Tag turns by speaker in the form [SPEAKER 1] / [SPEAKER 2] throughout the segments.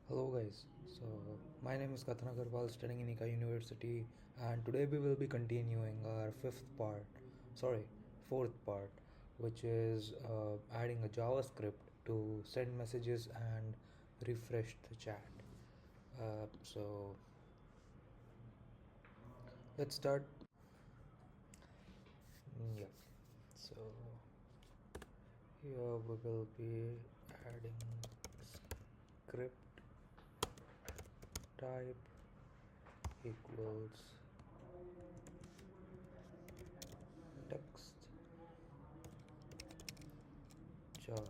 [SPEAKER 1] Hello guys, so my name is Kathan Agarwal, studying in ICA University, and today we will be continuing our fourth part, which is adding a JavaScript to send messages and refresh the chat. So let's start. Yeah, so here we will be adding script type equals text JavaScript.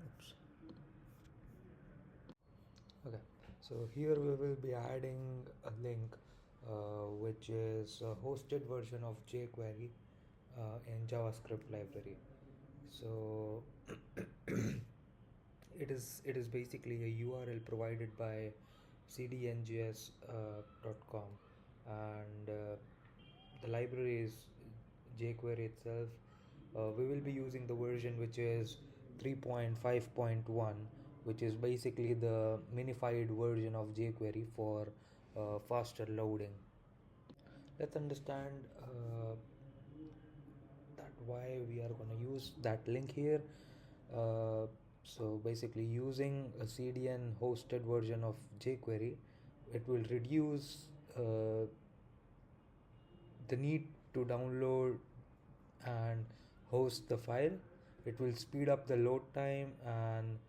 [SPEAKER 1] Oops. Okay, so here we will be adding a link which is a hosted version of jQuery in JavaScript library. So it is basically a URL provided by cdngs.com, and the library is jQuery itself. We will be using the version which is 3.5.1, which is basically the minified version of jQuery for faster loading. Let's understand that why we are going to use that link here. So basically, using a CDN hosted version of jQuery, it will reduce the need to download and host the file. It will speed up the load time and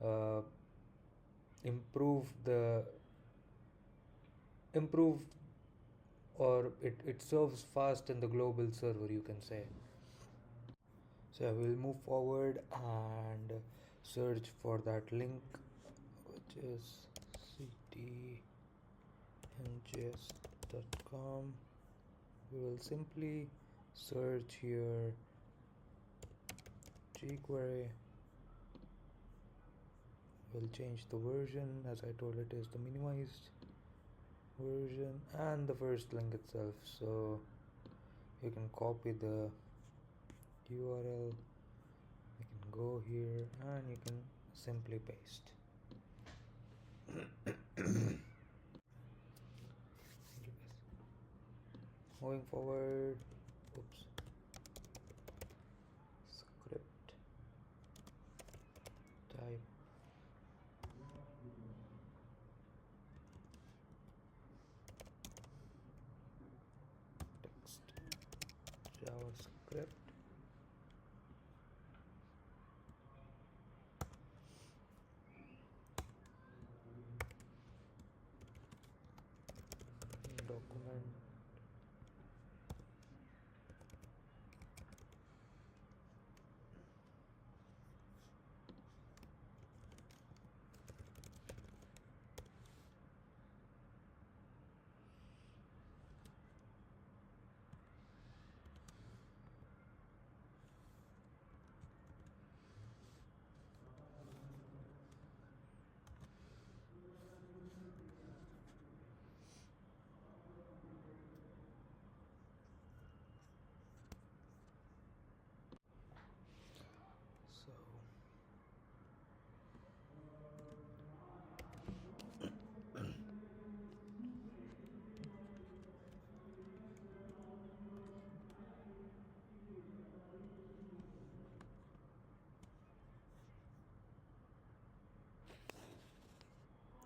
[SPEAKER 1] uh, improve the improve or it serves fast in the global server, you can say. So I will move forward and search for that link, which is cdngs.com. We will simply search here jQuery. We'll change the version, as I told it is the minimized version, and the first link itself. So you can copy the URL, you can go here and you can simply paste. Moving forward, script type text JavaScript. Document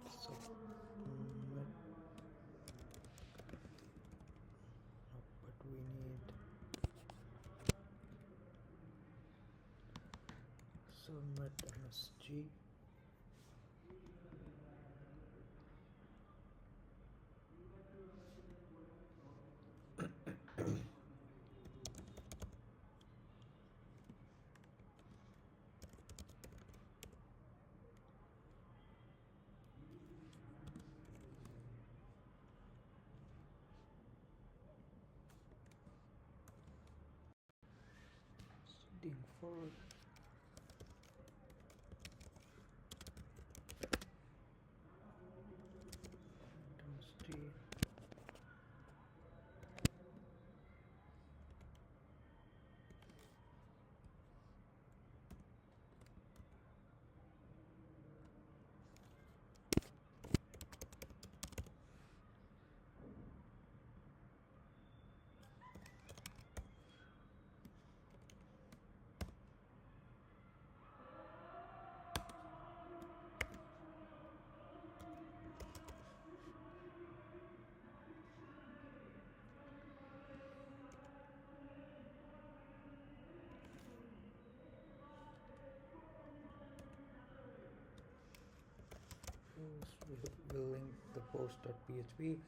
[SPEAKER 1] so submit, but we need submit MSG. Setting forward. Intensity. We'll link the post.php.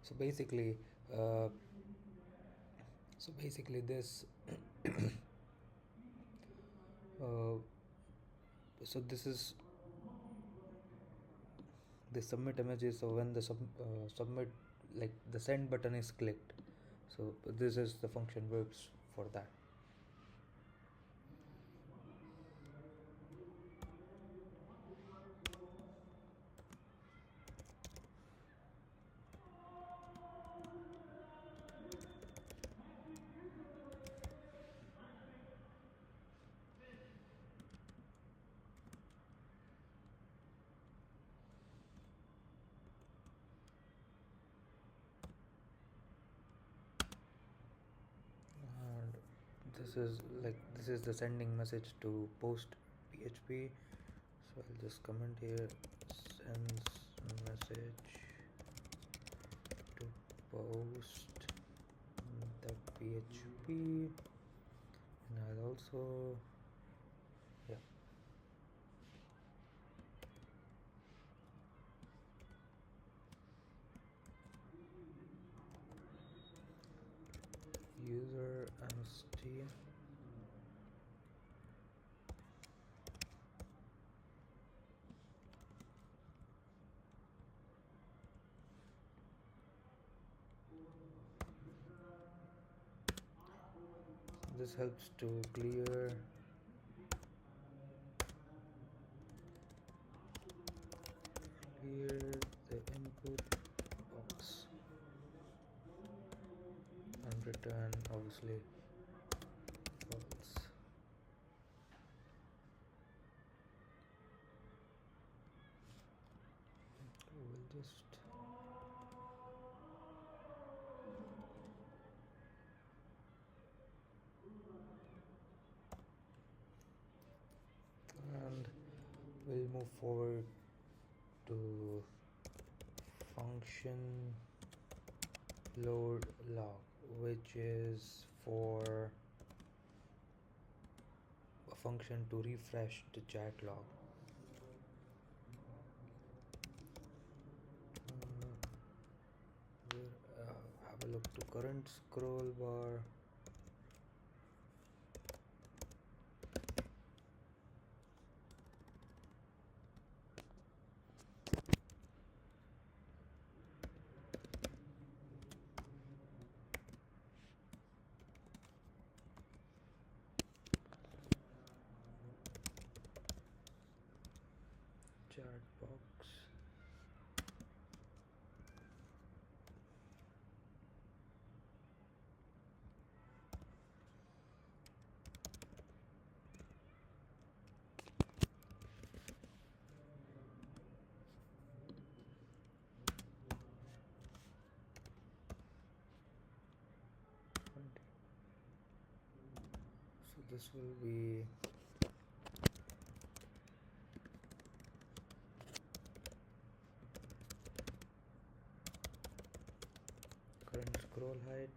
[SPEAKER 1] So basically this so this is the submit images. So when the submit, like the send button is clicked, so this is the function works for that. This is the sending message to post PHP. So I'll just comment here, sends message to post the PHP, and I'll also user MST. This helps to clear the input box and return obviously false. We'll just and we'll move forward to function load log, which is for a function to refresh the chat log. Have a look to current scroll bar. Chat box. So this will be current scroll height.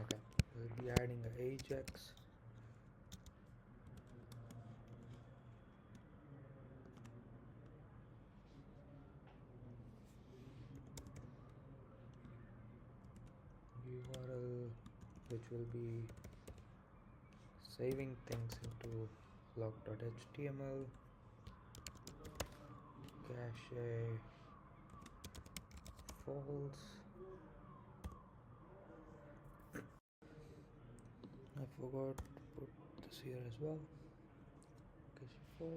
[SPEAKER 1] Okay, we'll be adding the AJAX. URL, which will be saving things into log.html, cache false. I forgot this here as well. Cache false.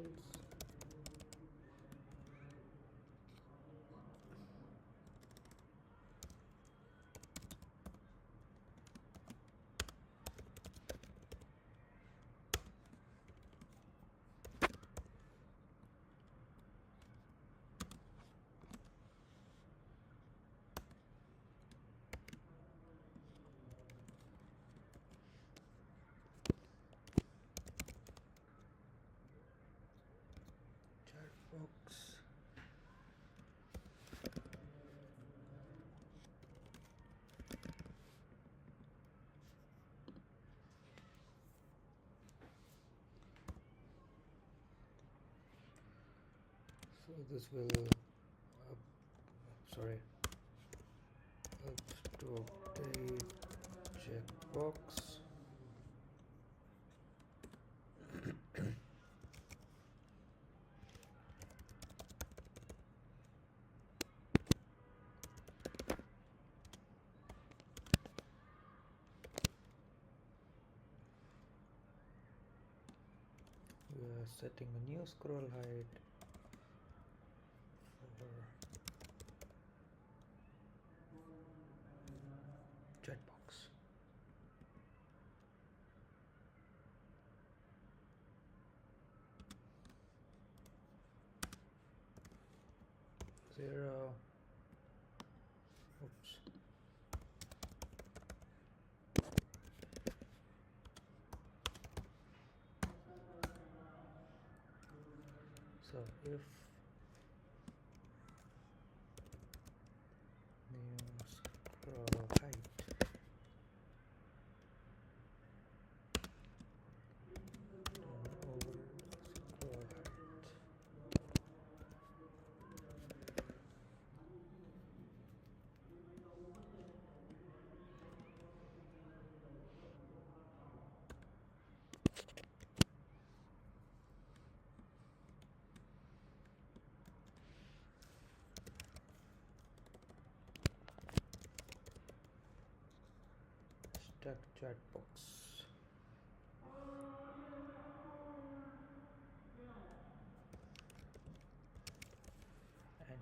[SPEAKER 1] Box. So this will up to update checkbox. We are setting a new scroll height for checkbox. Zero. Oops. So if new scroll height old scroll height. Stack chatbox. And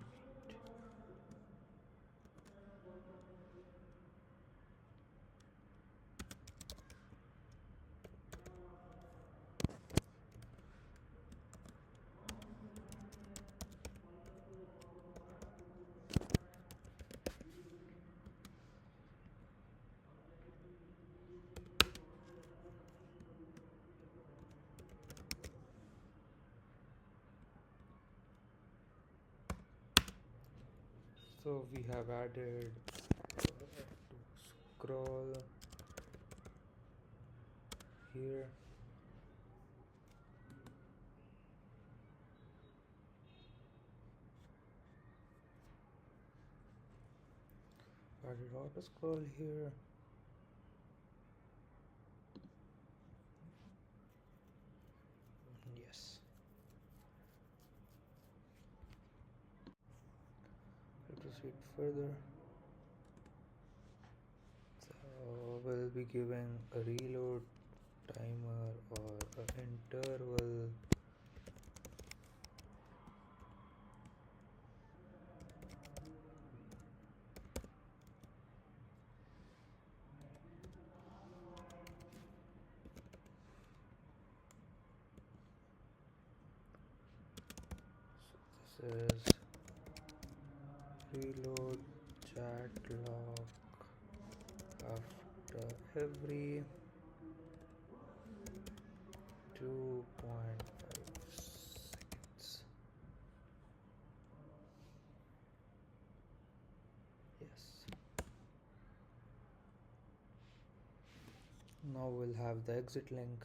[SPEAKER 1] so we have added to scroll here. Added auto scroll here. Yes. We'll proceed further. So we'll be giving a reload timer or an interval. So this is reload chat log after every 2.5 seconds. Yes. Now we'll have the exit link.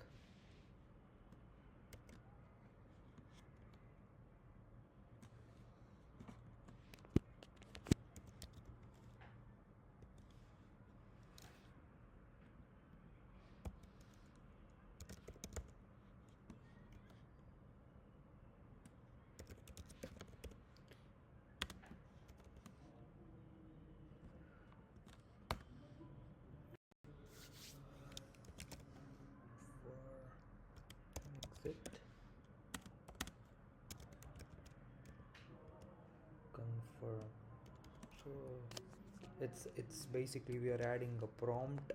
[SPEAKER 1] exit confirm. So it's basically we are adding a prompt,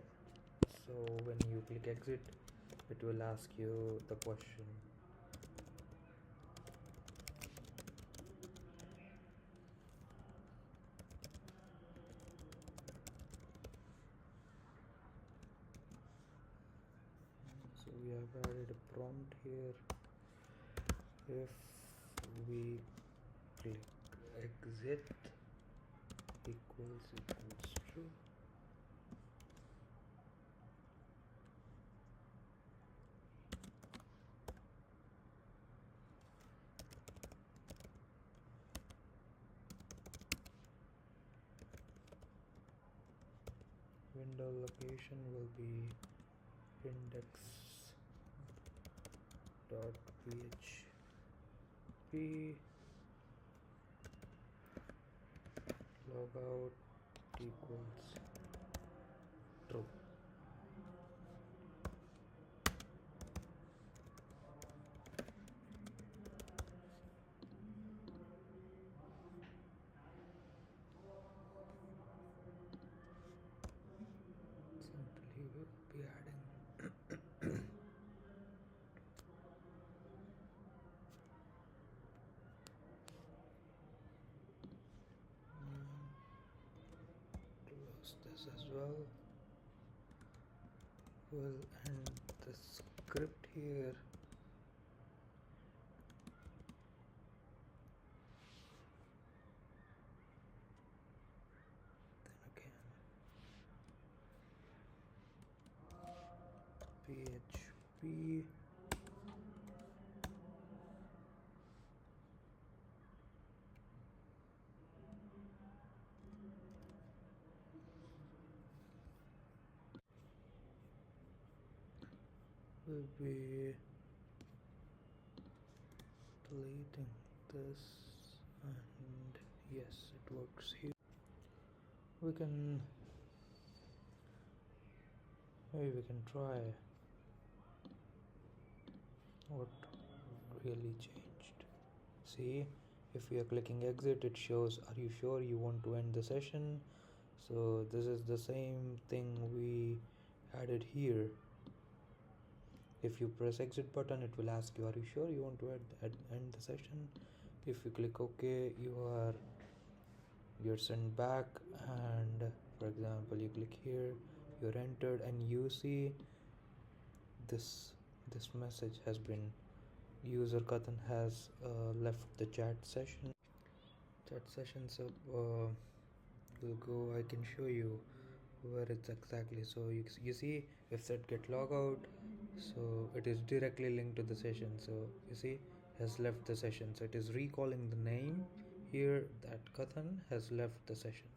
[SPEAKER 1] so when you click exit it will ask you the question. So we have added a prompt here. If we click exit equals true, window location will be index.php, logout equals true. Simply we'll be adding close this as well. We'll end the script here. Then again PHP will be deleting this, and yes, it works here. We can maybe we can try what really changed. See, if we are clicking exit it shows are you sure you want to end the session. So this is the same thing we added here. If you press exit button it will ask you are you sure you want to end the session. If you click OK you're sent back, and for example you click here, you're entered, and you see this message has been user Kathan has left the chat session. So we'll go, I can show you where it's exactly. So you see if that get log out, so it is directly linked to the session. So you see has left the session, so it is recalling the name here that Kathan has left the session.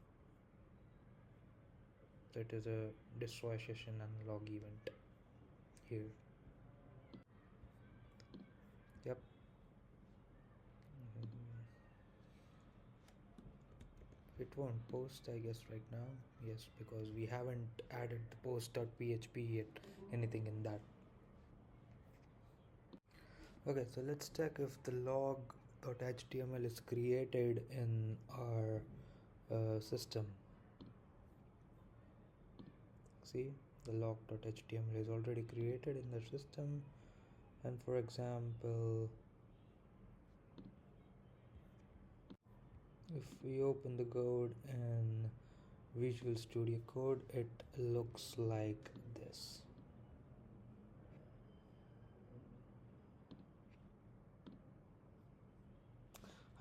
[SPEAKER 1] That is a destroy session and log event here. Yep. It won't post I guess right now. Yes, because we haven't added the post.php yet, anything in that. Okay, so let's check if the log.html is created in our system. See, the log.html is already created in the system, and for example if we open the code in Visual Studio Code, it looks like this.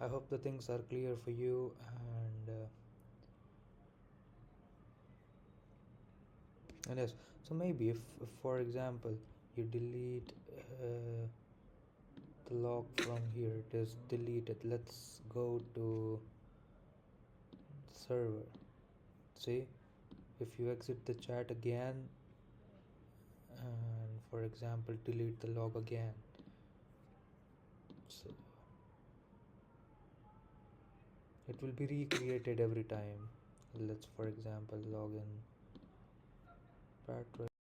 [SPEAKER 1] I hope the things are clear for you, and yes, so maybe if for example you delete the log from here, it is deleted. Let's go to server. See, if you exit the chat again and for example delete the log again, so it will be recreated every time. Let's for example log in